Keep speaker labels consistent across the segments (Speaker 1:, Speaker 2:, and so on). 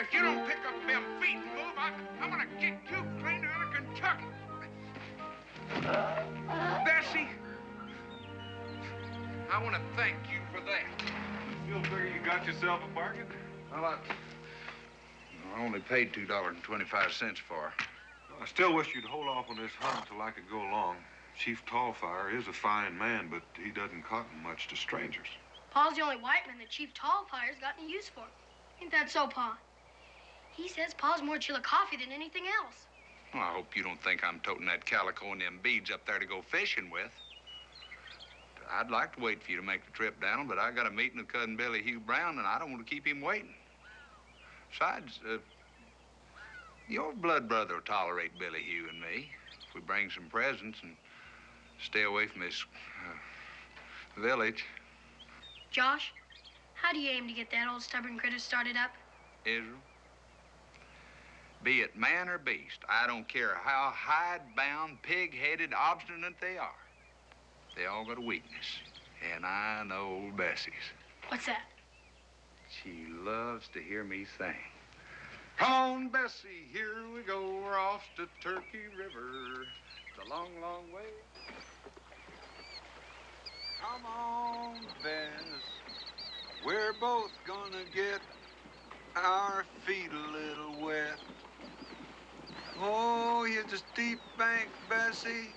Speaker 1: If you don't pick up them feet and move, I'm gonna kick you clean out of Kentucky. Bessie, I want to thank you for that.
Speaker 2: You still figure you got yourself a bargain?
Speaker 1: Well, I only paid $2.25 for her.
Speaker 2: I still wish you'd hold off on this hunt until I could go along. Chief Tallfire is a fine man, but he doesn't cotton much to strangers.
Speaker 3: Pa's the only white man that Chief Tallfire's got any use for. Ain't that so, Pa? He says Pa's more Chillicothe than anything else.
Speaker 1: Well, I hope you don't think I'm toting that calico and them beads up there to go fishing with. I'd like to wait for you to make the trip down, but I got a meeting with Cousin Billy Hugh Brown, and I don't want to keep him waiting. Besides, your blood brother will tolerate Billy Hugh and me if we bring some presents and stay away from this village.
Speaker 3: Josh, how do you aim to get that old stubborn critter started up?
Speaker 1: Israel, be it man or beast, I don't care how hide-bound, pig-headed, obstinate they are. They all got a weakness, and I know old Bessie's.
Speaker 3: What's that?
Speaker 1: She loves to hear me sing. Come on, Bessie, here we go. We're off to Turkey River. It's a long, long way. Come on, Bess. We're both gonna get our feet a little wet. Oh, here's a steep bank, Bessie.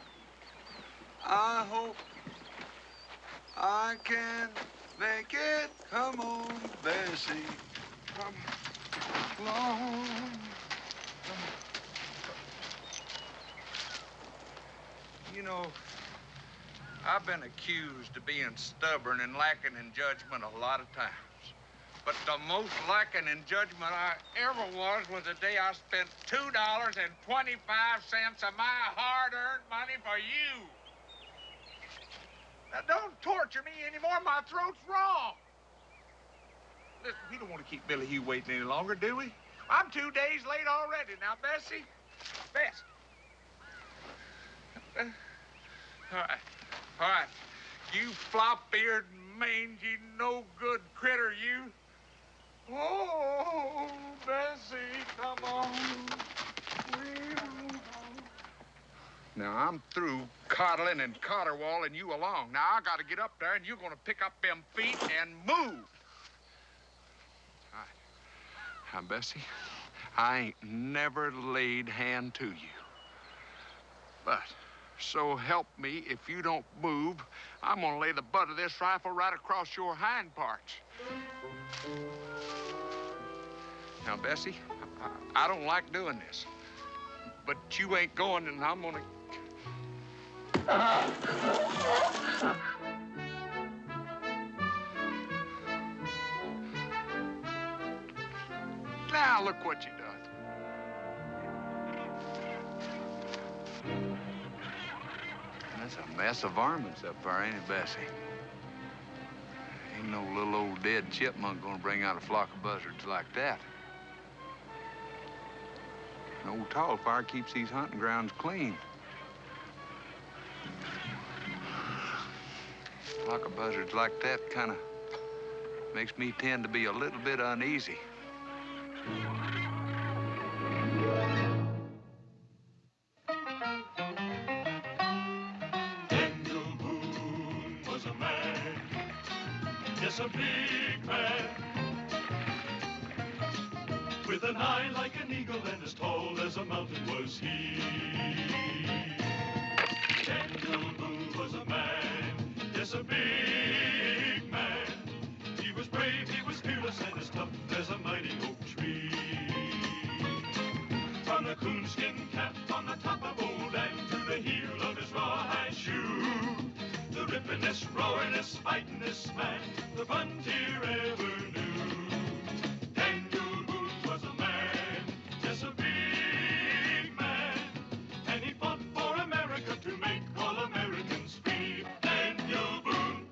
Speaker 1: I hope I can make it. Come on, Bessie. Come along. You know, I've been accused of being stubborn and lacking in judgment a lot of times. But the most lacking in judgment I ever was the day I spent $2.25 of my hard-earned money for you. Now, don't torture me anymore. My throat's raw. Listen, we don't want to keep Billy Hugh waiting any longer, do we? I'm 2 days late already. Now, Bessie, Bess. All right. You flop-eared, mangy, no-good critter, you. Oh, Bessie, come on. Now, I'm through coddling and caterwauling you along. Now, I got to get up there, and you're going to pick up them feet and move. All right. Now, Bessie, I ain't never laid hand to you. But, so help me, if you don't move, I'm going to lay the butt of this rifle right across your hind parts. Now, Bessie, I don't like doing this. But you ain't going, and I'm going to... Now, look what you done. That's a mess of varmints up there, ain't it, Bessie? Ain't no little old dead chipmunk gonna bring out a flock of buzzards like that. Old Tallfire keeps these hunting grounds clean. A flock of buzzards like that kind of makes me tend to be a little bit uneasy.
Speaker 4: Boone was a man, yes, a big man, with an eye like an eagle and as tall as a mountain was he. Daniel Boone was a man, yes, a big man. He was brave, he was fearless, and as tough as a mighty oak tree. From the coonskin cap on the top of old and to the heel of his rawhide shoe, the rippin'est, roaring'est, fighting'est man the frontier ever knew. Daniel Boone was a man, yes, a big man, and he fought for America to make all Americans free. Daniel Boone.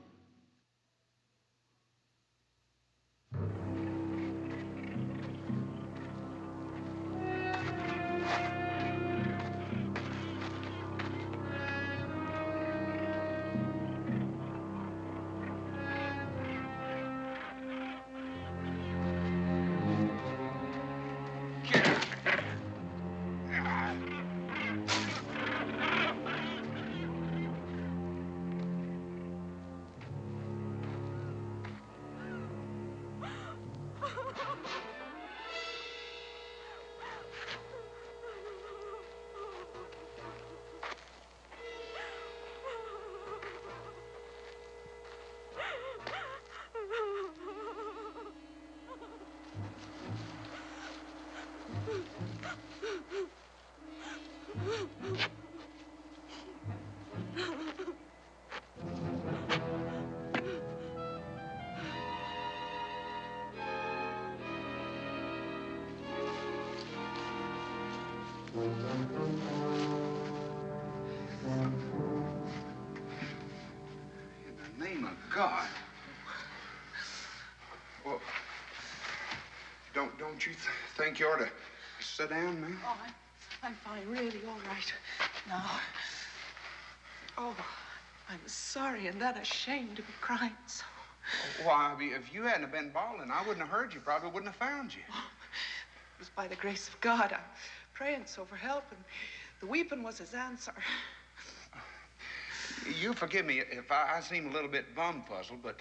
Speaker 1: In the name of God. Well, don't you think you ought to sit down, man?
Speaker 5: Oh, I'm fine, really, all right. Now. Oh, I'm sorry and that ashamed to be crying so.
Speaker 1: Why, if you hadn't have been bawling, I wouldn't have heard you. Probably wouldn't have found you.
Speaker 5: Oh, it was by the grace of God. I'm praying so for help, and the weeping was his answer.
Speaker 1: You forgive me if I seem a little bit bum-puzzled, but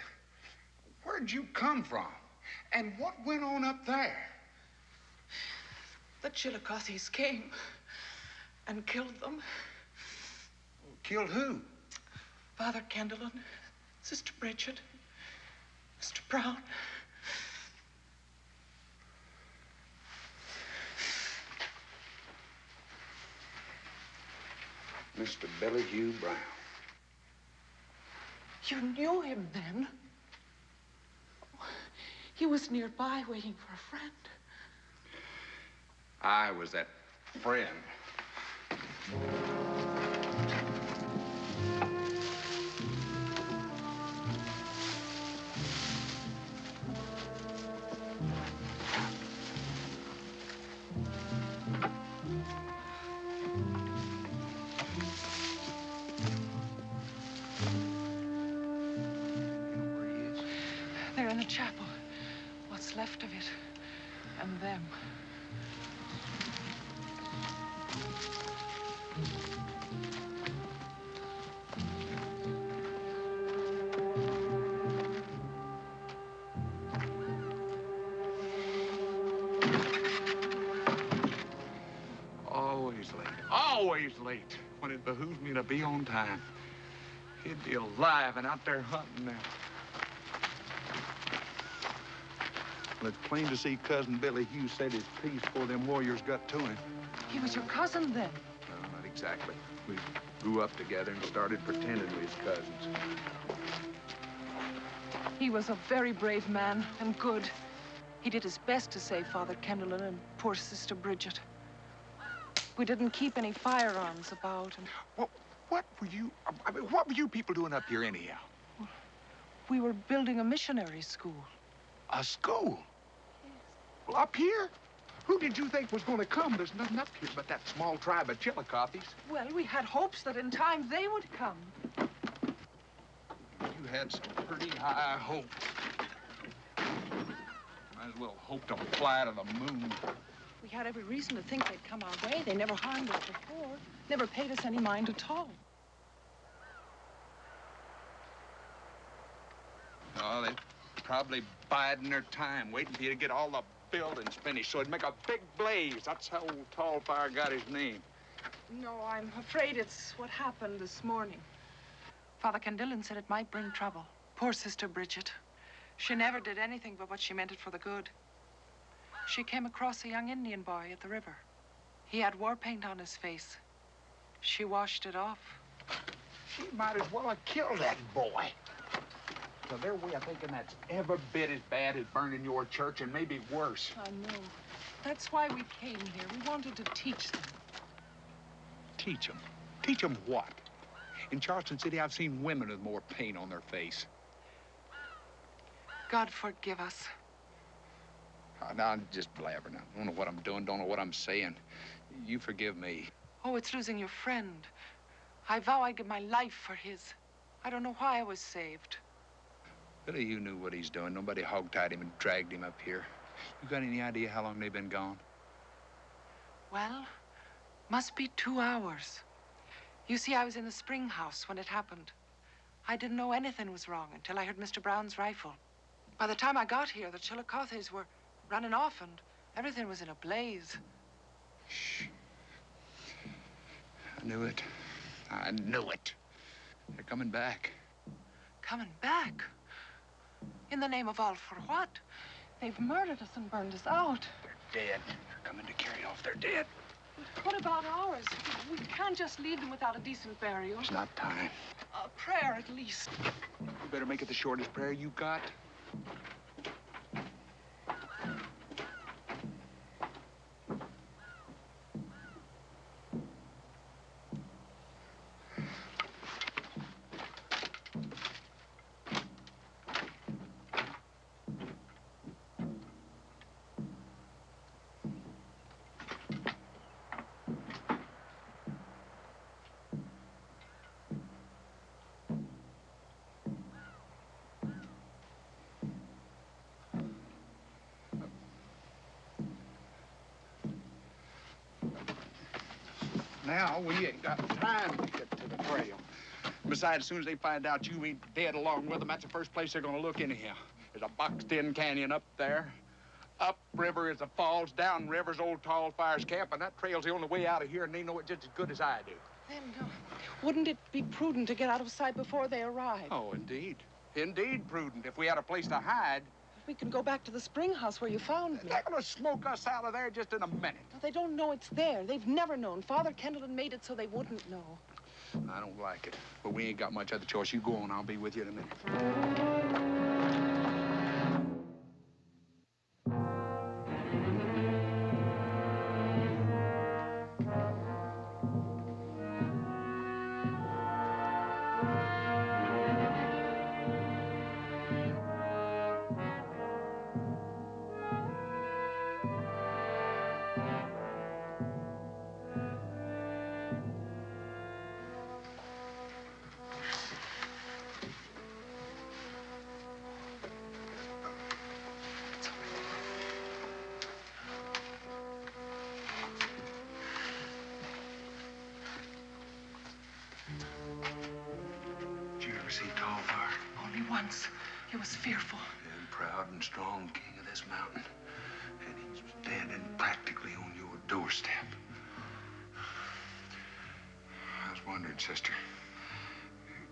Speaker 1: where'd you come from? And what went on up there?
Speaker 5: The Chillicothys came and killed them.
Speaker 1: Killed who?
Speaker 5: Father Kendallin, Sister Bridget, Mr. Brown.
Speaker 1: Mr. Billy Hugh Brown.
Speaker 5: You knew him then? He was nearby waiting for a friend.
Speaker 1: I was that friend.
Speaker 5: They're in the chapel. What's left of it. And them.
Speaker 1: Always late. Always late. When it behooves me to be on time. He'd be alive and out there hunting now. Well, it's plain to see Cousin Billy Hugh said his piece before them warriors got to him.
Speaker 5: He was your cousin then?
Speaker 1: No, not exactly. We grew up together and started pretending we was cousins.
Speaker 5: He was a very brave man and good. He did his best to save Father Kendallin and poor Sister Bridget. We didn't keep any firearms about, and
Speaker 1: What were you people doing up here anyhow?
Speaker 5: we were building a missionary school.
Speaker 1: A school? Well, up here? Who did you think was going to come? There's nothing up here but that small tribe of Chillicothys.
Speaker 5: Well, we had hopes that in time they would come.
Speaker 1: You had some pretty high hopes. Might as well hope to fly to the moon.
Speaker 5: We had every reason to think they'd come our way. They never harmed us before, never paid us any mind at all.
Speaker 1: Oh, they're probably biding their time, waiting for you to get all the buildings finished so it'd make a big blaze. That's how old Tallfire got his name.
Speaker 5: No, I'm afraid it's what happened this morning. Father Kendallin said it might bring trouble. Poor Sister Bridget. She never did anything but what she meant it for the good. She came across a young Indian boy at the river. He had war paint on his face. She washed it off.
Speaker 1: She might as well have killed that boy. So their way of thinking that's every bit as bad as burning your church and maybe worse.
Speaker 5: I know. That's why we came here. We wanted to teach them.
Speaker 1: Teach them? Teach them what? In Charleston City, I've seen women with more paint on their face.
Speaker 5: God forgive us.
Speaker 1: Now, I'm just blabbering. I don't know what I'm doing, don't know what I'm saying. You forgive me.
Speaker 5: Oh, it's losing your friend. I vow I'd give my life for his. I don't know why I was saved.
Speaker 1: Billy, you knew what he's doing. Nobody hogtied him and dragged him up here. You got any idea how long they've been gone?
Speaker 5: Well, must be 2 hours. You see, I was in the spring house when it happened. I didn't know anything was wrong until I heard Mr. Brown's rifle. By the time I got here, the Chillicothys were running off and everything was in a blaze.
Speaker 1: Shh. I knew it. I knew it. They're coming back.
Speaker 5: Coming back? In the name of all for what? They've murdered us and burned us out.
Speaker 1: They're dead. They're coming to carry off. They're dead.
Speaker 5: What about ours? We can't just leave them without a decent burial.
Speaker 1: It's not time.
Speaker 5: A prayer, at least.
Speaker 1: You better make it the shortest prayer you got. Now, we ain't got time to get to the trail. Besides, as soon as they find out you ain't dead along with them, that's the first place they're gonna look anyhow. There's a boxed-in canyon up there. Upriver is the falls, downriver's old Tall Fire's camp, and that trail's the only way out of here, and they know it just as good as I do.
Speaker 5: Then, wouldn't it be prudent to get out of sight before they arrive?
Speaker 1: Oh, indeed. Indeed prudent. If we had a place to hide.
Speaker 5: We can go back to the spring house where you found me.
Speaker 1: They're gonna smoke us out of there just in a minute.
Speaker 5: No, they don't know it's there. They've never known. Father Kendall made it so they wouldn't know.
Speaker 1: I don't like it, but we ain't got much other choice. You go on, I'll be with you in a minute.
Speaker 2: Did you ever see Tall Fire?
Speaker 5: Only once. It was fearful.
Speaker 2: And proud and strong king of this mountain. And he's standing practically on your doorstep. I was wondering, sister,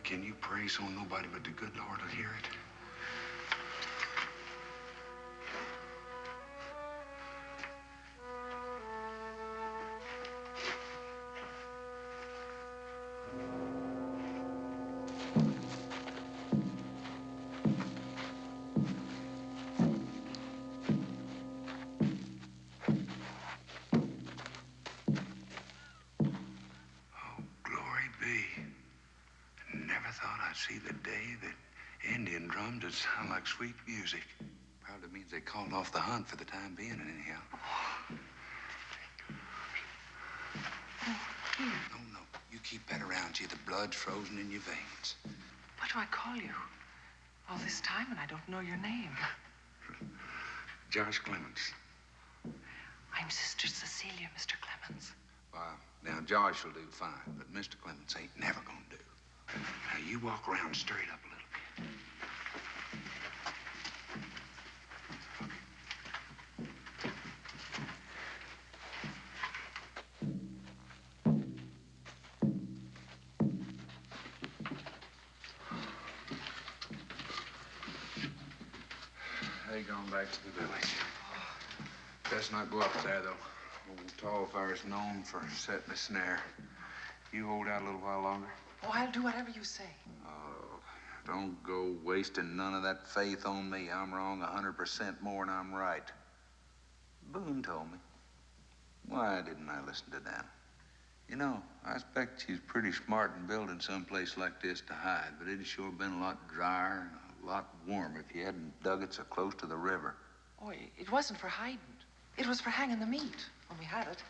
Speaker 2: can you pray so nobody but the good Lord will hear it? See the day that Indian drums would sound like sweet music. Probably means they called off the hunt for the time being, anyhow. No. You keep that around you. The blood's frozen in your veins.
Speaker 5: What do I call you? All this time and I don't know your name.
Speaker 2: Josh Clemens.
Speaker 5: I'm Sister Cecilia, Mr. Clemens.
Speaker 2: Now, Josh will do fine, but Mr. Clemens ain't never gonna do. Now, you walk around straight up a little bit. They gone back to the village. Best not go up there, though. Old Tall Fire's known for setting a snare. You hold out a little while longer?
Speaker 5: Oh, I'll do whatever you say.
Speaker 2: Oh, don't go wasting none of that faith on me. I'm wrong 100% more than I'm right. Boone told me. Why didn't I listen to them? You know, I expect she's pretty smart in building someplace like this to hide, but it'd sure been a lot drier and a lot warmer if you hadn't dug it so close to the river.
Speaker 5: Oh, it wasn't for hiding. It was for hanging the meat when we had it.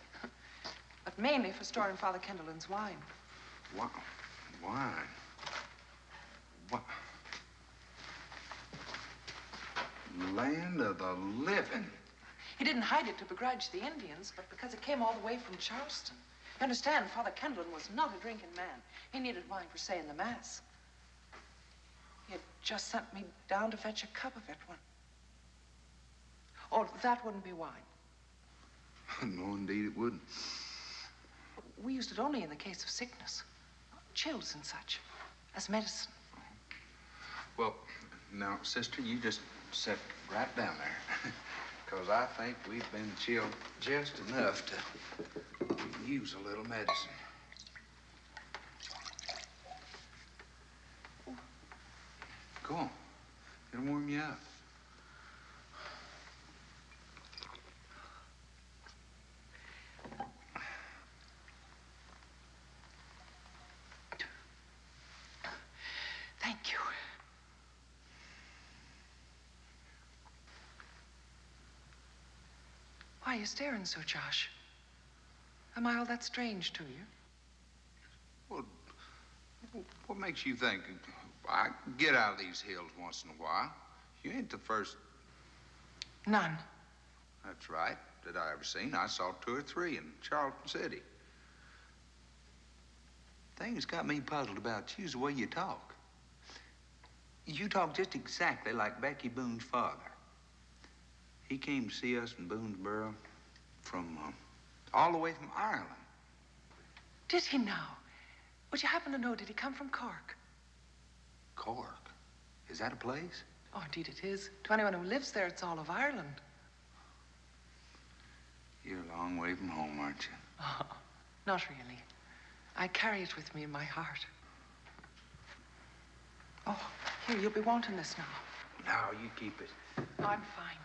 Speaker 5: But mainly for storing Father Kendall's wine.
Speaker 2: Wow. Wine? What? Land of the living.
Speaker 5: He didn't hide it to begrudge the Indians, but because it came all the way from Charleston. You understand, Father Kendall was not a drinking man. He needed wine for saying the Mass. He had just sent me down to fetch a cup of it when... Oh, that wouldn't be wine.
Speaker 2: No, indeed it wouldn't.
Speaker 5: We used it only in the case of sickness. Chills and such, as medicine.
Speaker 2: Well, now, sister, you just sit right down there. Because I think we've been chilled just enough to use a little medicine. Go on. It'll warm you up.
Speaker 5: Thank you. Why are you staring so, Josh? Am I all that strange to you?
Speaker 2: Well, what makes you think I get out of these hills once in a while? You ain't the first.
Speaker 5: None.
Speaker 2: That's right, that I ever seen. I saw 2 or 3 in Charleston City. thing that's got me puzzled about you is the way you talk. You talk just exactly like Becky Boone's father. He came to see us in Boonesboro from, all the way from Ireland.
Speaker 5: Did he now? Would you happen to know, did he come from Cork?
Speaker 2: Cork? Is that a place?
Speaker 5: Oh, indeed it is. To anyone who lives there, it's all of Ireland.
Speaker 2: You're a long way from home, aren't you?
Speaker 5: Oh, not really. I carry it with me in my heart. Oh, here, you'll be wanting this now.
Speaker 2: No, you keep it.
Speaker 5: Oh, I'm fine.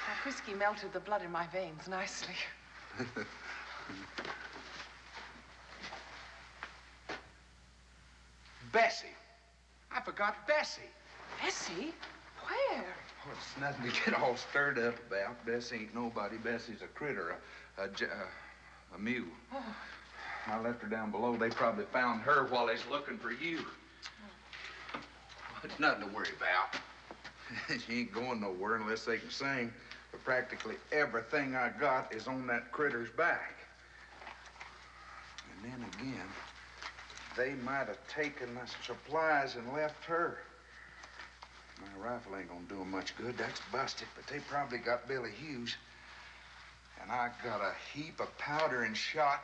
Speaker 5: That whiskey melted the blood in my veins nicely.
Speaker 2: Bessie. I forgot Bessie.
Speaker 5: Bessie? Where?
Speaker 2: Oh, it's nothing to get all stirred up about. Bessie ain't nobody. Bessie's a critter, a mule.
Speaker 5: Oh.
Speaker 2: I left her down below. They probably found her while they's looking for you. Well, it's nothing to worry about. She ain't going nowhere unless they can sing. But practically everything I got is on that critter's back. And then again, they might have taken my supplies and left her. My rifle ain't gonna do 'em much good. That's busted, but they probably got Billy Hughes. And I got a heap of powder and shot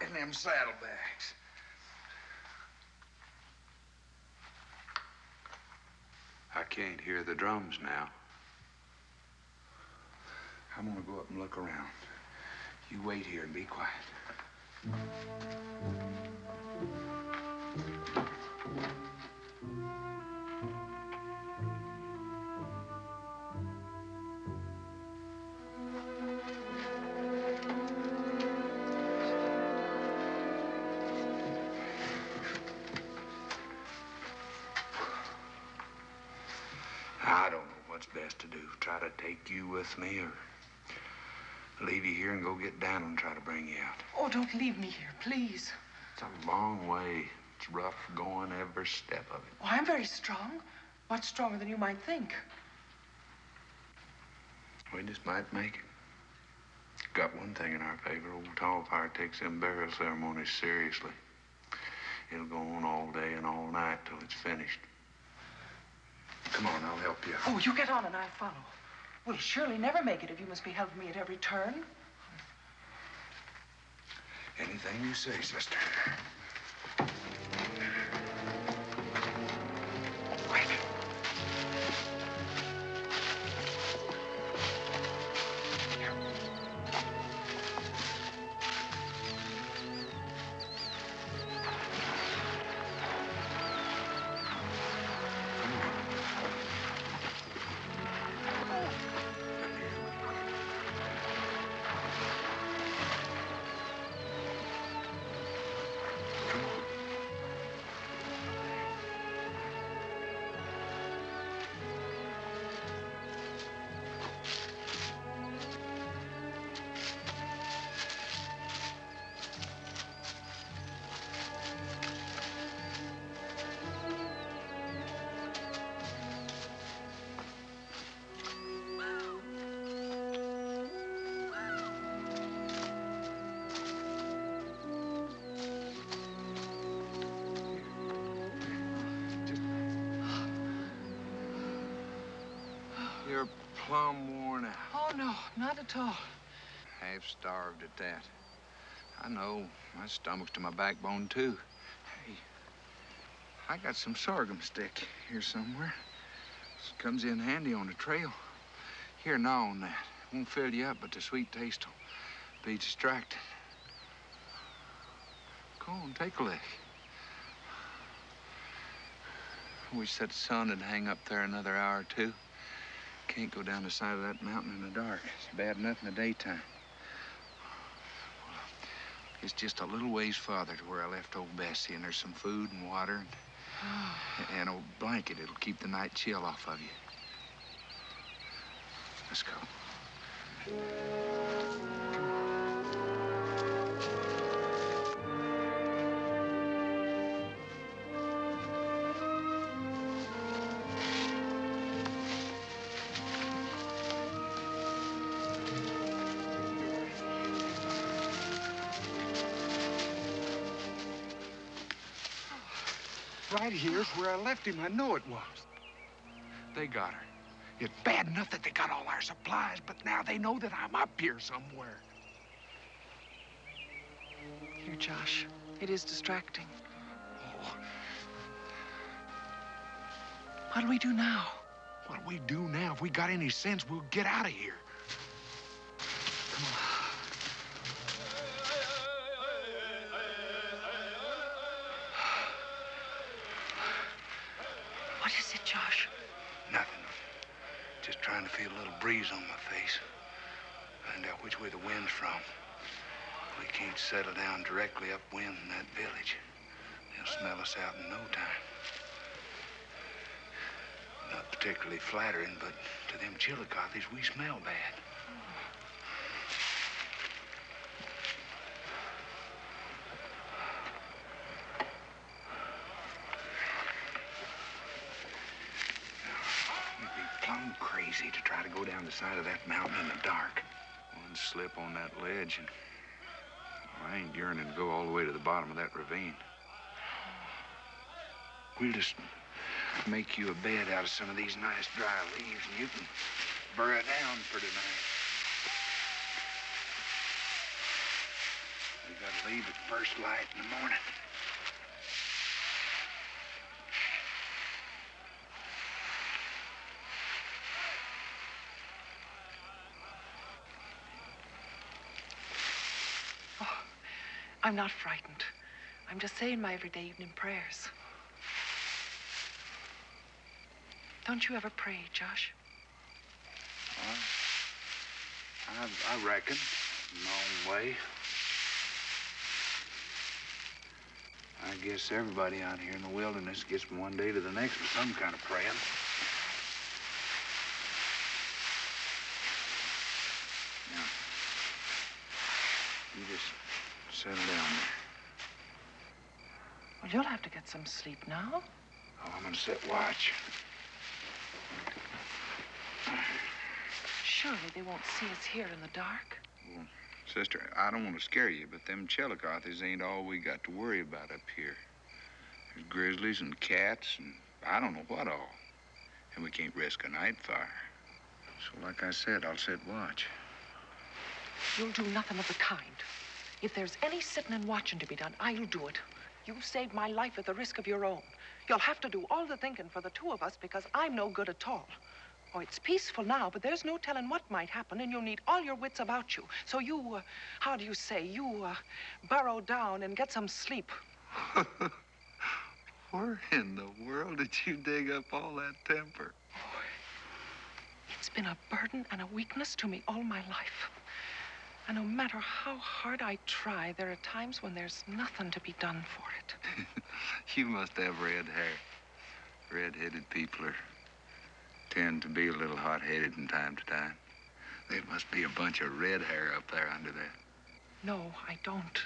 Speaker 2: in them saddlebags. I can't hear the drums now. I'm gonna go up and look around. You wait here and be quiet. I don't know what's best to do. Try to take you with me or leave you here and go get Dan and try to bring you out.
Speaker 5: Oh, don't leave me here, please.
Speaker 2: It's a long way. It's rough going every step of it.
Speaker 5: Oh, I'm very strong. Much stronger than you might think.
Speaker 2: We just might make it. Got one thing in our favor. Old Tallfire takes them burial ceremonies seriously. It'll go on all day and all night till it's finished. Come on, I'll help you.
Speaker 5: Oh, you get on and I'll follow. We'll surely never make it if you must be helping me at every turn.
Speaker 2: Anything you say, sister. Wait. You're plumb worn out.
Speaker 5: Oh, no, not at all.
Speaker 2: Half starved at that. I know. My stomach's to my backbone, too. Hey, I got some sorghum stick here somewhere. This comes in handy on the trail. Here, gnaw on that. Won't fill you up, but the sweet taste will be distracting. Go on, take a lick. I wish that sun would hang up there another hour or two. Can't go down the side of that mountain in the dark. It's bad enough in the daytime. It's just a little ways farther to where I left old Bessie, and there's some food and water and an old blanket. It'll keep the night chill off of you. Let's go.
Speaker 1: Right here's where I left him. I know it was. They got her. It's bad enough that they got all our supplies, but now they know that I'm up here somewhere.
Speaker 5: Here, Josh. It is distracting.
Speaker 1: Oh,
Speaker 5: What'll we do now?
Speaker 1: what'll we do now? If we got any sense, we'll get out of here. Come on.
Speaker 5: What is it, Josh?
Speaker 2: Nothing. Just trying to feel a little breeze on my face. Find out which way the wind's from. We can't settle down directly upwind in that village. They'll smell us out in no time. Not particularly flattering, but to them Chillicothes, we smell bad. We'd be plumb crazy to try to go down the side of that mountain in the dark. One slip on that ledge and I ain't yearning to go all the way to the bottom of that ravine. We'll just make you a bed out of some of these nice dry leaves and you can burrow down for tonight. We gotta leave at first light in the morning.
Speaker 5: I'm not frightened. I'm just saying my everyday evening prayers. Don't you ever pray, Josh?
Speaker 2: I reckon, in my own way. I guess everybody out here in the wilderness gets from one day to the next with some kind of praying. Now, you just settle down there.
Speaker 5: Well, you'll have to get some sleep now.
Speaker 2: Oh, I'm gonna sit watch.
Speaker 5: Surely they won't see us here in the dark.
Speaker 2: Well, sister, I don't want to scare you, but them Chillicothes ain't all we got to worry about up here. There's grizzlies and cats and I don't know what all. And we can't risk a night fire. So like I said, I'll sit watch.
Speaker 5: You'll do nothing of the kind. If there's any sitting and watching to be done, I'll do it. You've saved my life at the risk of your own. You'll have to do all the thinking for the two of us because I'm no good at all. Oh, it's peaceful now, but there's no telling what might happen, and you'll need all your wits about you. So you, how do you say, you burrow down and get some sleep.
Speaker 2: Where in the world did you dig up all that temper?
Speaker 5: Oh, it's been a burden and a weakness to me all my life. And no matter how hard I try, there are times when there's nothing to be done for it.
Speaker 2: You must have red hair. Red-headed people tend to be a little hot-headed from time to time. There must be a bunch of red hair up there under that.
Speaker 5: No, I don't.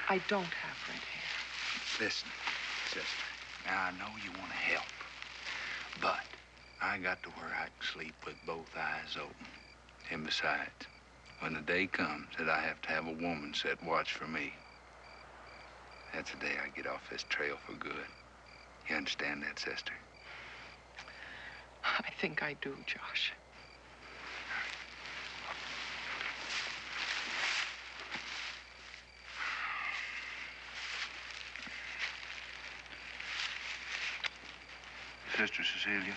Speaker 5: I don't have red hair.
Speaker 2: Listen, sister, now I know you want to help, but I got to where I can sleep with both eyes open. And besides, when the day comes that I have to have a woman set watch for me, that's the day I get off this trail for good. You understand that, sister?
Speaker 5: I think I do, Josh.
Speaker 2: Sister Cecilia,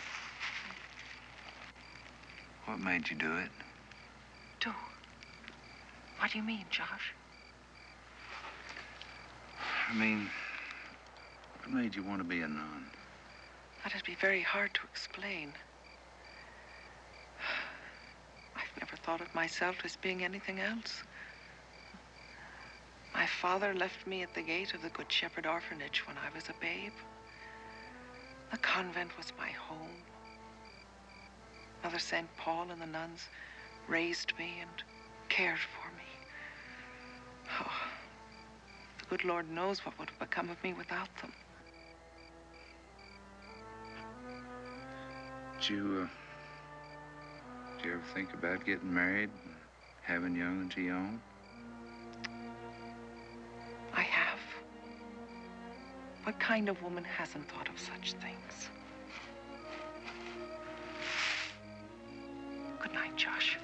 Speaker 2: what made you do it?
Speaker 5: Do? What do you mean, Josh?
Speaker 2: I mean, what made you want to be a nun?
Speaker 5: That'd be very hard to explain. I've never thought of myself as being anything else. My father left me at the gate of the Good Shepherd Orphanage when I was a babe. The convent was my home. Mother St. Paul and the nuns raised me and cared for me. Oh, the good Lord knows what would have become of me without them.
Speaker 2: Did you ever think about getting married and having young and young?
Speaker 5: I have. What kind of woman hasn't thought of such things? Good night, Josh.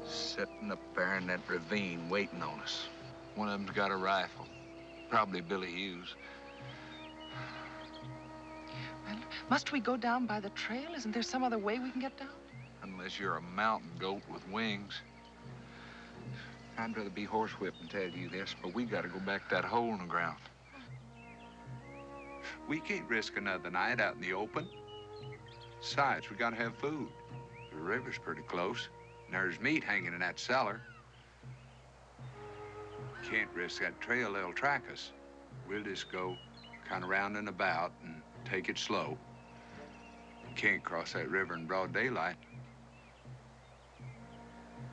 Speaker 2: Sitting up there in that ravine waiting on us. One of them's got a rifle. Probably Billy Hughes.
Speaker 5: Well, must we go down by the trail? Isn't there some other way we can get down?
Speaker 2: Unless you're a mountain goat with wings. I'd rather be horsewhipped and tell you this, but we gotta go back that hole in the ground.
Speaker 1: We can't risk another night out in the open. Besides, we gotta have food. The river's pretty close. And there's meat hanging in that cellar. Can't risk that trail, they'll track us. We'll just go kind of round and about and take it slow. Can't cross that river in broad daylight.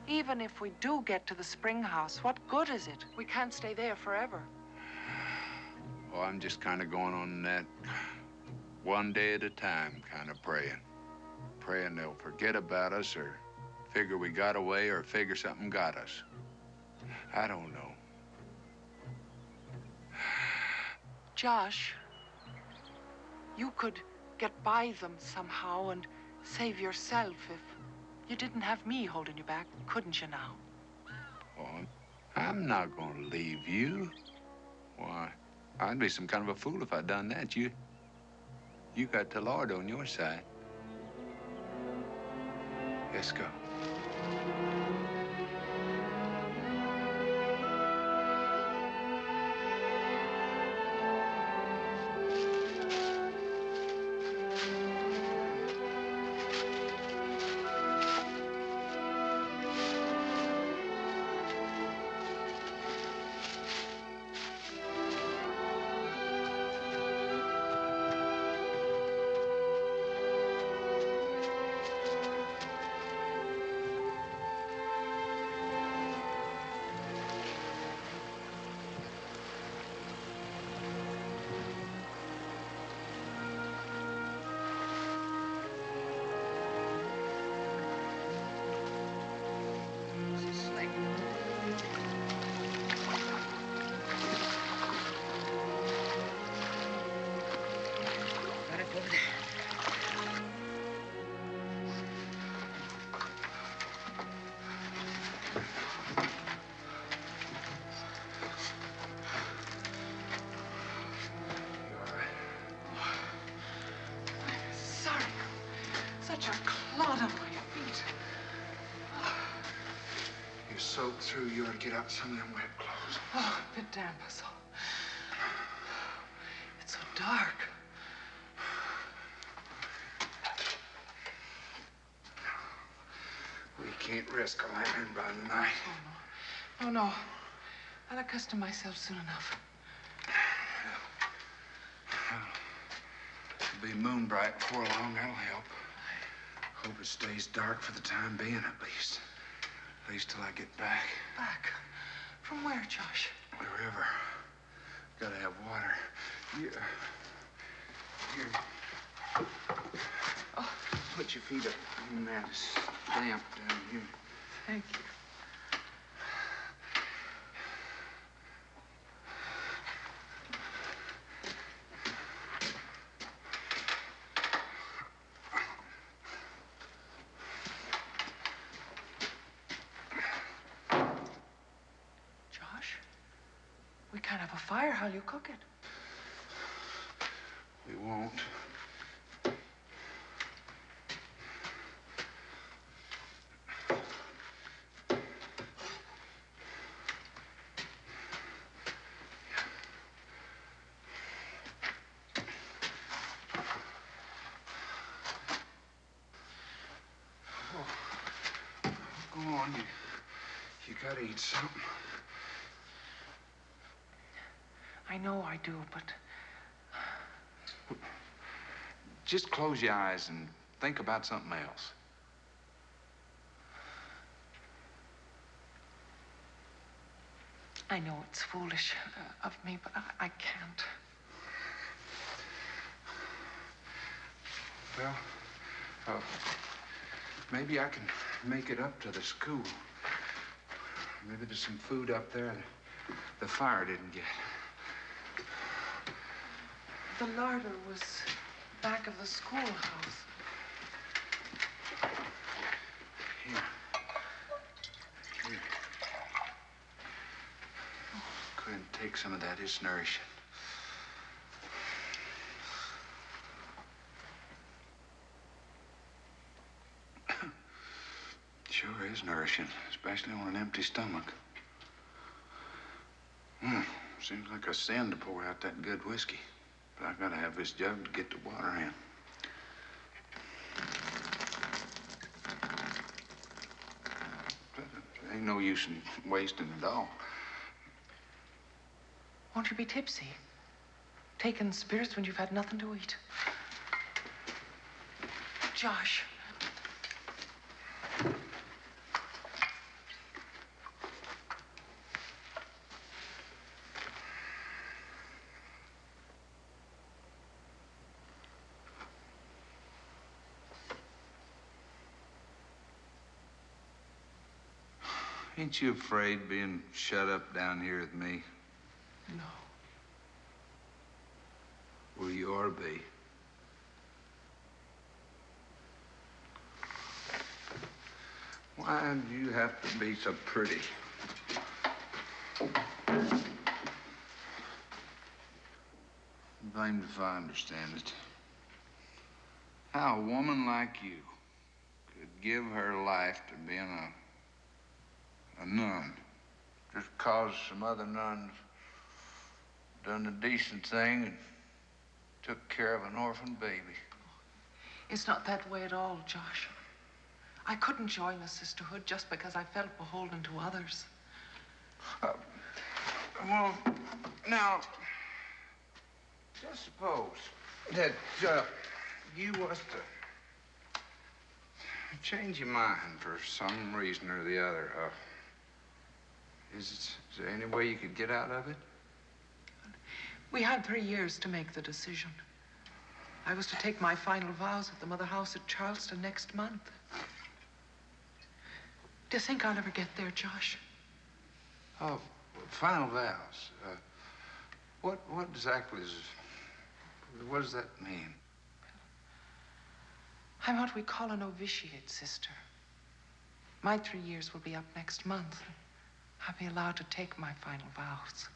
Speaker 5: Even if we do get to the spring house, what good is it? We can't stay there forever.
Speaker 1: Oh, I'm just kind of going on that one day at a time kind of praying. Praying they'll forget about us or figure we got away or figure something got us. I don't know.
Speaker 5: Josh, you could get by them somehow and save yourself if you didn't have me holding you back, couldn't you now?
Speaker 1: Oh, I'm not going to leave you. Why, I'd be some kind of a fool if I'd done that. You got the Lord on your side. Let's go.
Speaker 5: Such a clod on my feet.
Speaker 1: You're soaked through. You ought to get out some of them wet clothes.
Speaker 5: Oh, a bit damp, that's all. It's so dark.
Speaker 1: We can't risk a lantern by the night.
Speaker 5: Oh, no. I'll accustom myself soon enough.
Speaker 1: It'll be moon bright before long. That'll help. Hope it stays dark for the time being, at least. At least till I get back.
Speaker 5: Back? From where, Josh?
Speaker 1: The river. Gotta have water. Here.
Speaker 5: Oh.
Speaker 1: Put your feet up in that. It's damp down here.
Speaker 5: Thank you. Josh, we can't have a fire. How'll you cook it?
Speaker 1: We won't. Go on, you gotta eat something.
Speaker 5: I I know I do, but
Speaker 2: Just close your eyes and think about something else.
Speaker 5: I know it's foolish of me, but I can't.
Speaker 2: Well, maybe I can make it up to the school. Maybe there's some food up there that the fire didn't get.
Speaker 5: The larder was back of the schoolhouse.
Speaker 2: Here. Go ahead and take some of that. It's nourishing. Sure is nourishing, especially on an empty stomach. Seems like a sin to pour out that good whiskey. But I gotta have this jug to get the water in. Ain't no use in wasting it all.
Speaker 5: Won't you be tipsy? Taking spirits when you've had nothing to eat. Josh.
Speaker 2: Ain't you afraid being shut up down here with me?
Speaker 5: No.
Speaker 2: Well, you ought to be. Why do you have to be so pretty? Blamed if I understand it. How a woman like you could give her life to being a nun just cause some other nuns done a decent thing and took care of an orphan baby.
Speaker 5: It's not that way at all, Josh. I couldn't join a sisterhood just because I felt beholden to others.
Speaker 2: Well, now, just suppose that you was to change your mind for some reason or the other. Is there any way you could get out of it?
Speaker 5: We had 3 years to make the decision. I was to take my final vows at the Mother House at Charleston next month. Do you think I'll ever get there, Josh?
Speaker 2: Oh, final vows. What exactly what does that mean?
Speaker 5: I'm what we call a novitiate, sister. My 3 years will be up next month. I'll be allowed to take my final vows.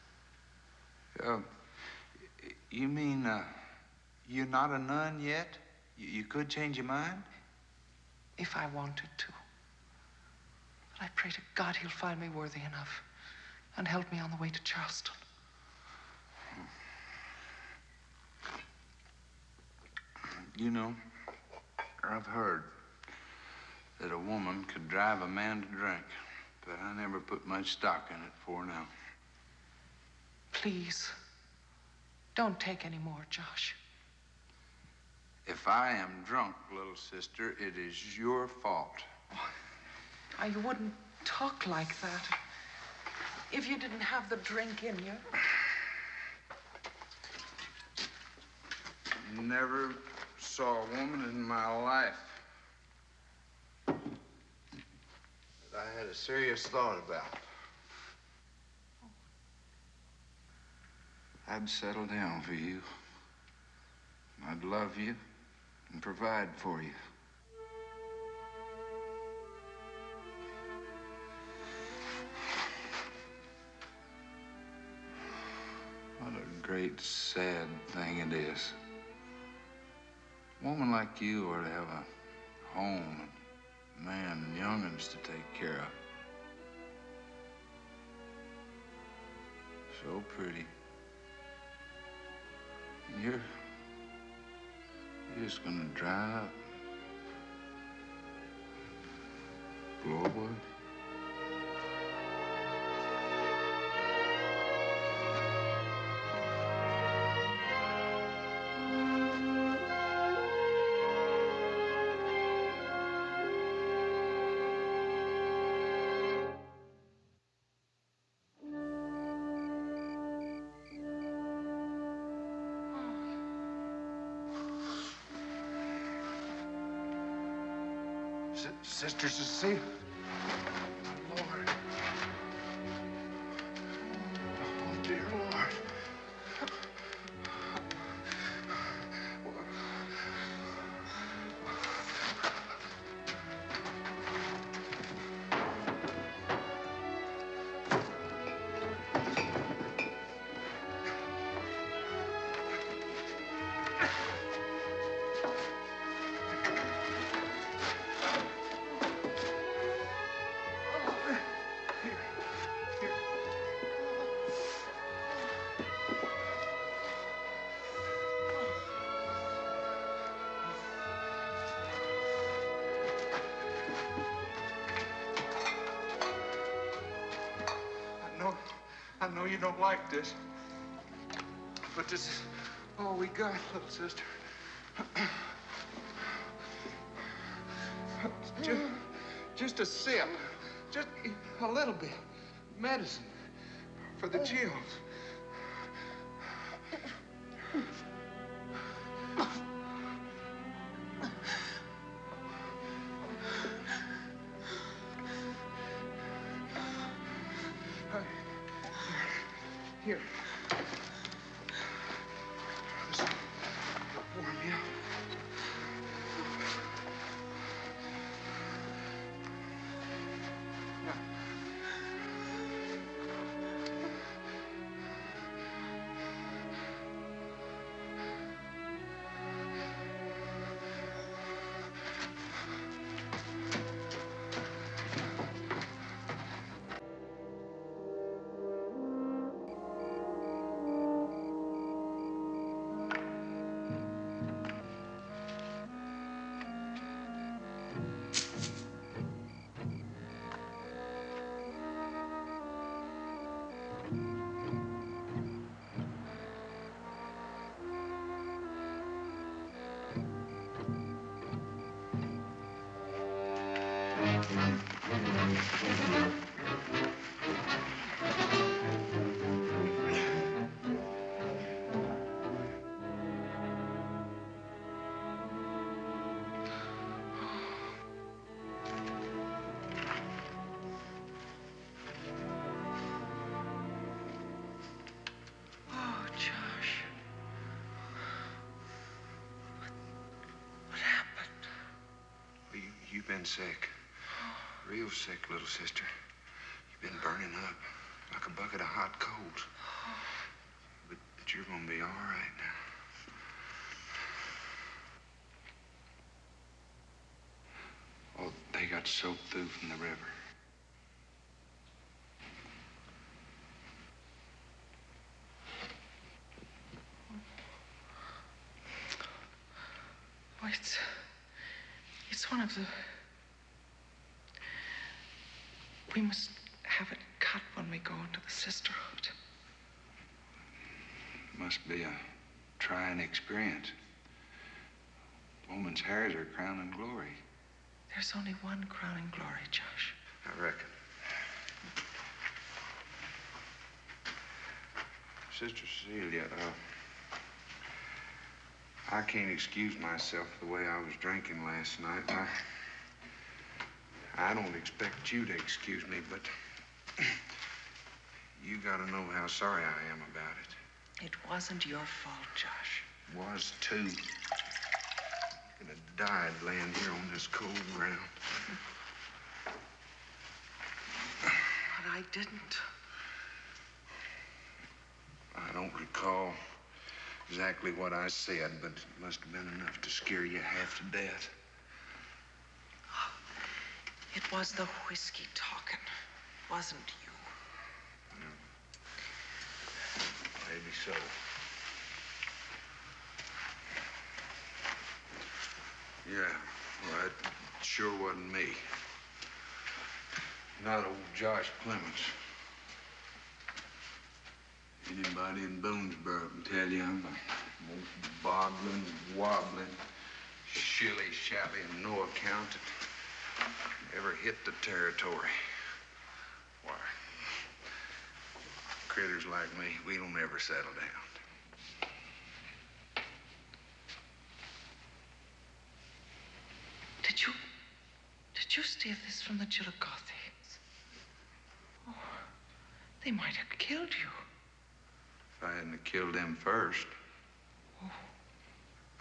Speaker 2: You mean, you're not a nun yet? You could change your mind?
Speaker 5: If I wanted to. But I pray to God he'll find me worthy enough and help me on the way to Charleston.
Speaker 2: You know, I've heard that a woman could drive a man to drink, but I never put much stock in it before now.
Speaker 5: Please, don't take any more, Josh.
Speaker 2: If I am drunk, little sister, it is your fault.
Speaker 5: Oh, you wouldn't talk like that if you didn't have the drink in you.
Speaker 2: Never saw a woman in my life that I had a serious thought about. I'd settle down for you. I'd love you and provide for you. What a great, sad thing it is. A woman like you ought to have a home and man and young'uns to take care of. So pretty. And you're just gonna dry up. Blow away.
Speaker 1: Sister Cecile. Lord. Oh, dear Lord. I know you don't like this, but this is all we got, little sister. Just a sip, just a little bit. Medicine for the chills. Here. This will warm you up. Now. You've been sick. Real sick, little sister. You've been burning up like a bucket of hot coals. But you're gonna be all right now. Oh, they got soaked through from the river.
Speaker 5: Oh, it's one of the... We must have it cut when we go into the sisterhood.
Speaker 2: Must be a trying experience. Woman's hair is her crowning glory.
Speaker 5: There's only one crowning glory, Josh.
Speaker 1: I reckon. Sister Celia, I can't excuse myself the way I was drinking last night. I don't expect you to excuse me, but you gotta know how sorry I am about it.
Speaker 5: It wasn't your fault, Josh.
Speaker 1: Was too. Could have died laying here on this cold ground.
Speaker 5: But I didn't.
Speaker 1: I don't recall exactly what I said, but it must have been enough to scare you half to death.
Speaker 5: It was the whiskey talking, wasn't you?
Speaker 1: Maybe so. Yeah, well, it sure wasn't me. Not old Josh Clemens. Anybody in Boonesboro can tell you I'm the most boggling, wobbling, shilly-shally, and no account that ever hit the territory. Why? Critters like me, we don't ever settle down.
Speaker 5: steal this from the Chillicothe? Oh, they might have killed you.
Speaker 2: If I hadn't killed him first.
Speaker 5: Oh.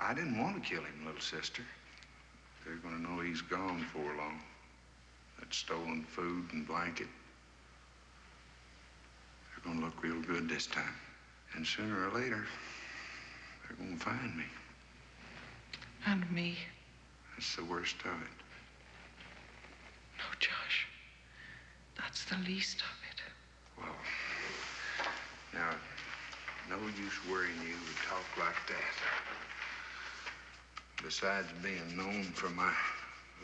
Speaker 2: I didn't want to kill him, little sister. They're gonna know he's gone before long. That stolen food and blanket. They're gonna look real good this time. And sooner or later, they're gonna find me.
Speaker 5: And me.
Speaker 2: That's the worst of it.
Speaker 5: No, Josh. That's the least of it.
Speaker 2: Well, now, no use worrying you to talk like that. Besides being known for my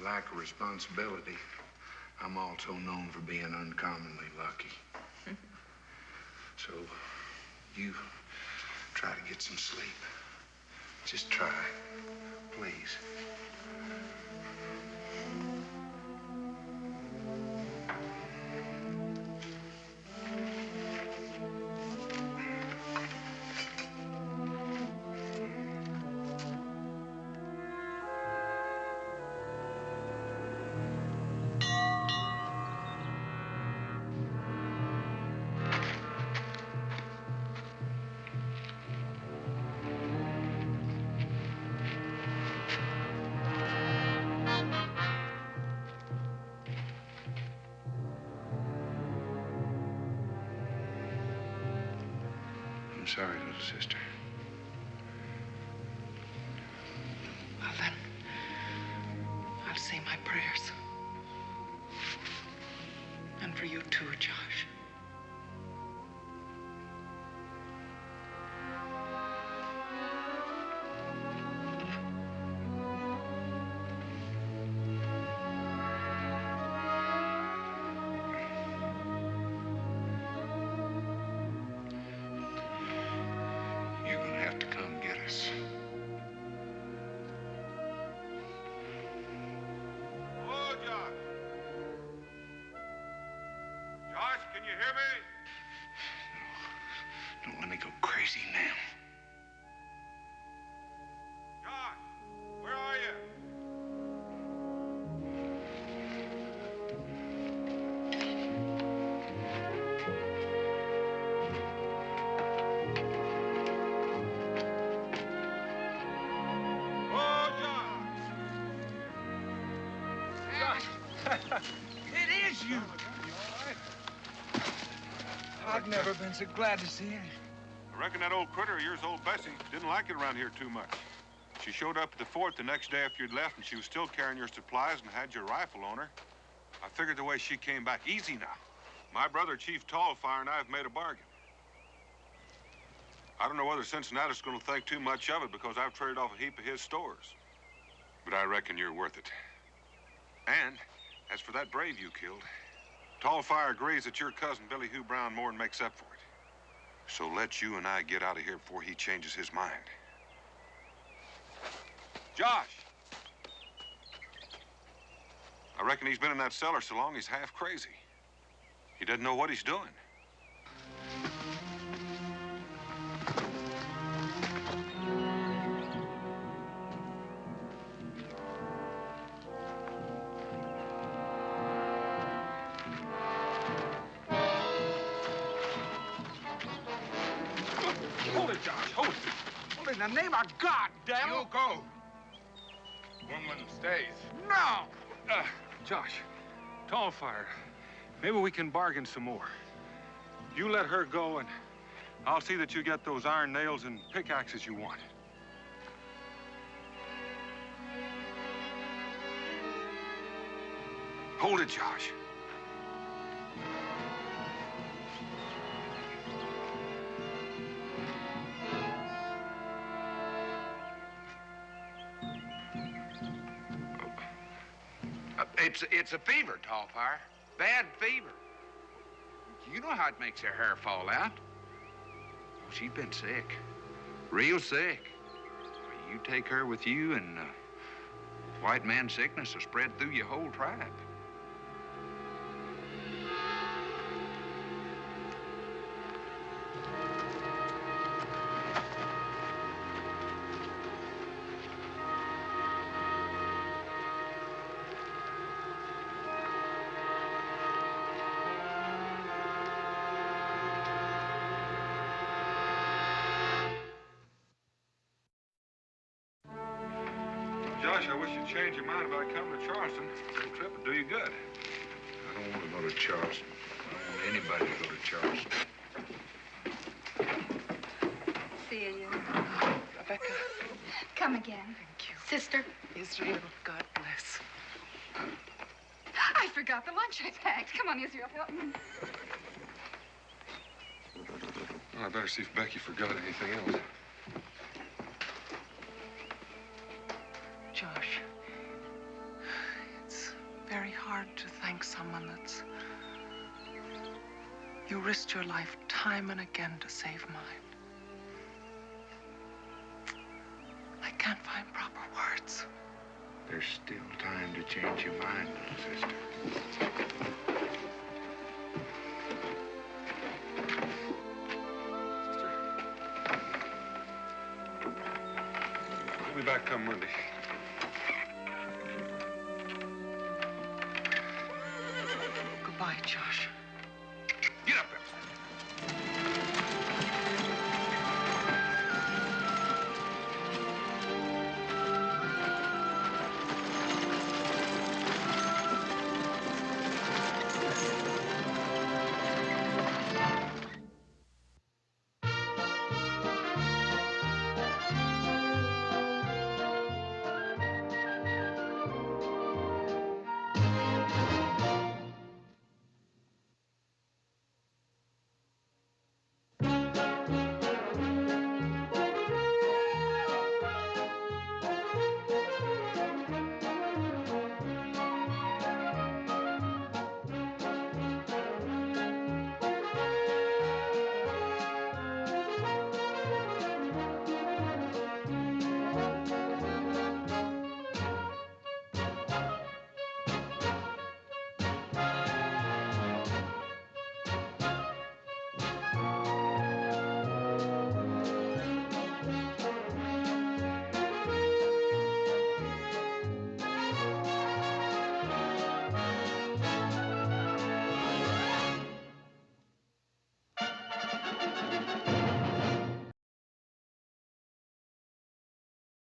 Speaker 2: lack of responsibility, I'm also known for being uncommonly lucky. So, you try to get some sleep. Just try, please. I'm sorry, little sister.
Speaker 5: Well, then, I'll say my prayers. And for you too, Josh.
Speaker 2: You're gonna have to come get us.
Speaker 1: Hello, Josh. Josh, can you hear me?
Speaker 2: Don't let me go crazy now.
Speaker 1: Josh, where are you? Oh, Josh.
Speaker 6: It is you. I've never been so glad to see you.
Speaker 7: I reckon that old critter of yours, old Bessie, didn't like it around here too much. She showed up at the fort the next day after you'd left, and she was still carrying your supplies and had your rifle on her. I figured the way she came back, easy now. My brother, Chief Tallfire, and I have made a bargain. I don't know whether Cincinnatus is going to think too much of it because I've traded off a heap of his stores. But I reckon you're worth it. And as for that brave you killed, Tallfire agrees that your cousin Billy Hugh Brown more than makes up for it. So let you and I get out of here before he changes his mind. Josh! I reckon he's been in that cellar so long he's half crazy. He doesn't know what he's doing.
Speaker 6: Hold it, Josh. Hold it. Hold it in the name of God, damn it.
Speaker 1: You go. Woman stays.
Speaker 6: No!
Speaker 7: Josh, Tallfire, maybe we can bargain some more. You let her go, and I'll see that you get those iron nails and pickaxes you want. Hold it, Josh.
Speaker 1: It's a fever, Tallfire. Bad fever. You know how it makes her hair fall out. Oh, she's been sick. Real sick. Well, you take her with you, and white man sickness will spread through your whole tribe.
Speaker 7: wish you'd change your mind about coming to Charleston. The trip would do you good.
Speaker 1: I don't want to go to Charleston. I don't want anybody to go to Charleston.
Speaker 5: Celia. Rebecca.
Speaker 8: Come again.
Speaker 5: Thank you.
Speaker 3: Sister.
Speaker 5: Israel, God bless.
Speaker 8: I forgot the lunch I packed. Come on, Israel, help me.
Speaker 7: Well, I better see if Becky forgot anything else.
Speaker 5: Josh, it's very hard to thank someone that's... You risked your life time and again to save mine. I can't find proper words.
Speaker 1: There's still time to change your mind, little sister.
Speaker 7: We'll be back come Monday.
Speaker 5: Goodbye, Josh.